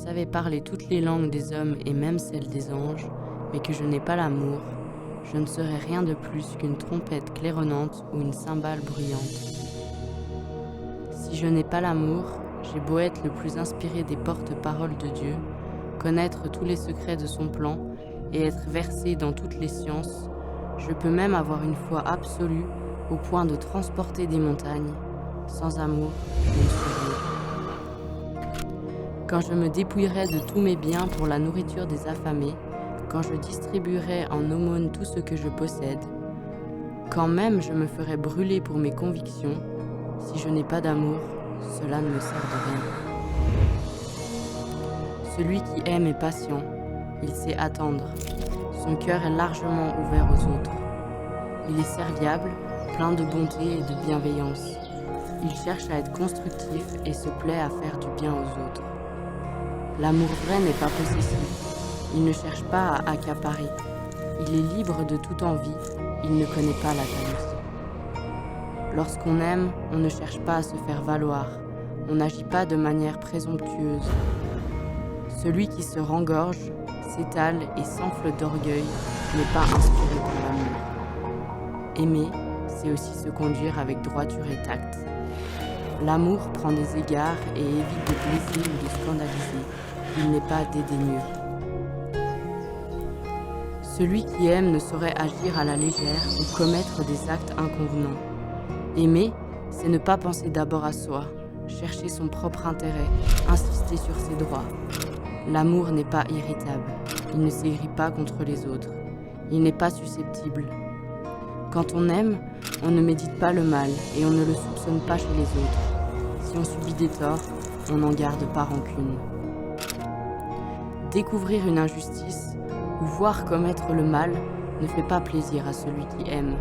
savais parler toutes les langues des hommes et même celles des anges, mais que je n'ai pas l'amour, je ne serais rien de plus qu'une trompette claironnante ou une cymbale bruyante. Si je n'ai pas l'amour, j'ai beau être le plus inspiré des porte-paroles de Dieu, connaître tous les secrets de son plan et être versé dans toutes les sciences, je peux même avoir une foi absolue au point de transporter des montagnes. Sans amour, je ne suis rien. Quand je me dépouillerai de tous mes biens pour la nourriture des affamés, quand je distribuerai en aumône tout ce que je possède, quand même je me ferai brûler pour mes convictions, si je n'ai pas d'amour, cela ne me sert de rien. Celui qui aime est patient, il sait attendre, son cœur est largement ouvert aux autres. Il est serviable, plein de bonté et de bienveillance. Il cherche à être constructif et se plaît à faire du bien aux autres. L'amour vrai n'est pas possessif, il ne cherche pas à accaparer. Il est libre de toute envie, il ne connaît pas la jalousie. Lorsqu'on aime, on ne cherche pas à se faire valoir, on n'agit pas de manière présomptueuse. Celui qui se rengorge, s'étale et s'enfle d'orgueil n'est pas inspiré par l'amour. Aimer, c'est aussi se conduire avec droiture et tact. L'amour prend des égards et évite de blesser ou de scandaliser. Il n'est pas dédaigneux. Celui qui aime ne saurait agir à la légère ou commettre des actes inconvenants. Aimer, c'est ne pas penser d'abord à soi, chercher son propre intérêt, insister sur ses droits. L'amour n'est pas irritable, il ne s'aigrit pas contre les autres, il n'est pas susceptible. Quand on aime, on ne médite pas le mal et on ne le soupçonne pas chez les autres. Si on subit des torts, on n'en garde pas rancune. Découvrir une injustice ou voir commettre le mal ne fait pas plaisir à celui qui aime.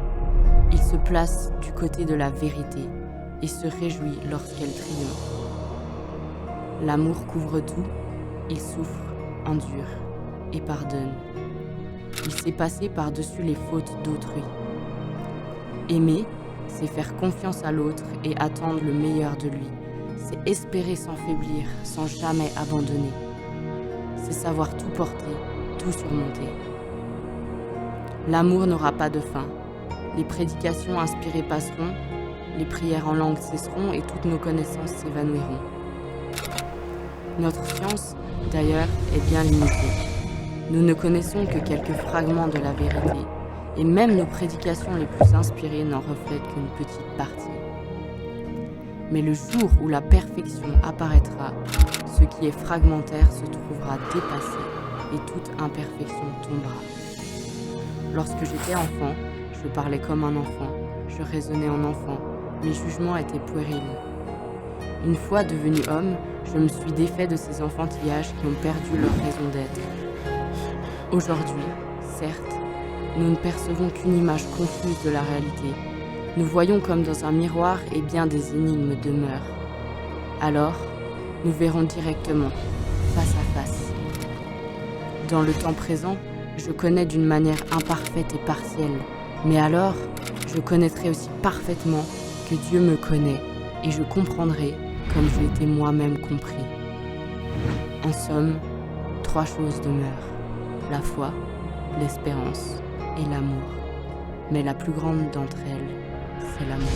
Il se place du côté de la vérité et se réjouit lorsqu'elle triomphe. L'amour couvre tout, il souffre, endure et pardonne. Il sait passer par-dessus les fautes d'autrui. Aimer, c'est faire confiance à l'autre et attendre le meilleur de lui. C'est espérer sans faiblir, sans jamais abandonner. C'est savoir tout porter, tout surmonter. L'amour n'aura pas de fin. Les prédications inspirées passeront, les prières en langue cesseront et toutes nos connaissances s'évanouiront. Notre science, d'ailleurs, est bien limitée. Nous ne connaissons que quelques fragments de la vérité. Et même nos prédications les plus inspirées n'en reflètent qu'une petite partie. Mais le jour où la perfection apparaîtra, ce qui est fragmentaire se trouvera dépassé et toute imperfection tombera. Lorsque j'étais enfant, je parlais comme un enfant, je raisonnais en enfant, mes jugements étaient puérils. Une fois devenu homme, je me suis défait de ces enfantillages qui ont perdu leur raison d'être. Aujourd'hui, certes, nous ne percevons qu'une image confuse de la réalité. Nous voyons comme dans un miroir et bien des énigmes demeurent. Alors, nous verrons directement, face à face. Dans le temps présent, je connais d'une manière imparfaite et partielle. Mais alors, je connaîtrai aussi parfaitement que Dieu me connaît et je comprendrai comme j'ai été moi-même compris. En somme, 3 choses demeurent. La foi, l'espérance et l'amour. Mais la plus grande d'entre elles, c'est l'amour.